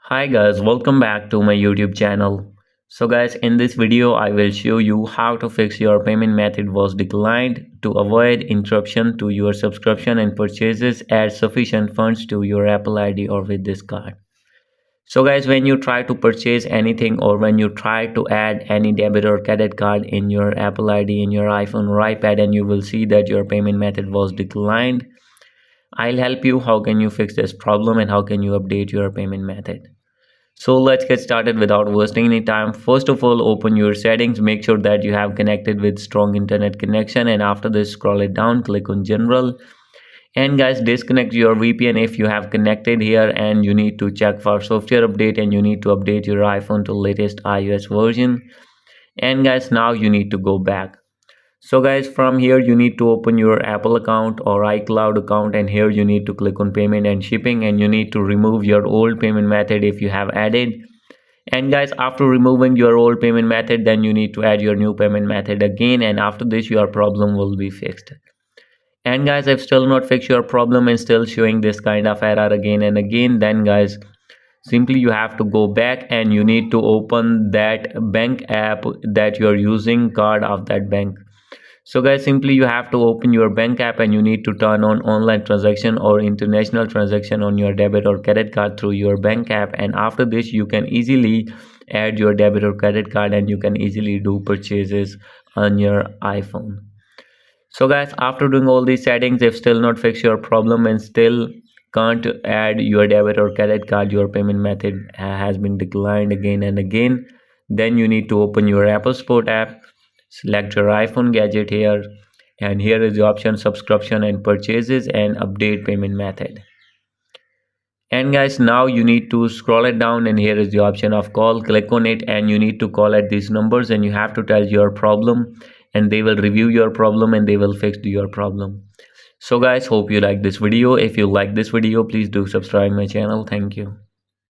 Hi guys, welcome back to my YouTube channel. So guys, in this video I will show you how to fix your payment method was declined to avoid interruption to your subscription and purchases, add sufficient funds to your Apple ID or with this card. So guys, when you try to purchase anything or when you try to add any debit or credit card in your Apple ID in your iPhone or iPad and you will see that your payment method was declined, I'll help you how can you fix this problem and how can you update your payment method. So let's get started without wasting any time. First of all, open your settings, make sure that you have connected with strong internet connection, and after this scroll it down, click on general, and guys, disconnect your VPN if you have connected here, and you need to check for software update and you need to update your iPhone to latest iOS version. And guys, now you need to go back. So guys, from here you need to open your Apple account or iCloud account, and here you need to click on payment and shipping, and you need to remove your old payment method if you have added. And guys, after removing your old payment method, then you need to add your new payment method again, and after this your problem will be fixed. And guys, if still not fixed your problem and still showing this kind of error again and again, then guys, simply you have to go back and you need to open that bank app that you are using card of that bank. So guys, simply you have to open your bank app and you need to turn on online transaction or international transaction on your debit or credit card through your bank app, and after this you can easily add your debit or credit card and you can easily do purchases on your iPhone. So guys, after doing all these settings, if still not fix your problem and still can't add your debit or credit card, your payment method has been declined again and again, then you need to open your Apple Store app, select your iPhone gadget here, and here is the option subscription and purchases and update payment method. And guys, now you need to scroll it down and here is the option of call. Click on it and you need to call at these numbers and you have to tell your problem, and they will review your problem and they will fix your problem. So guys, hope you like this video. If you like this video, please do subscribe my channel. Thank you.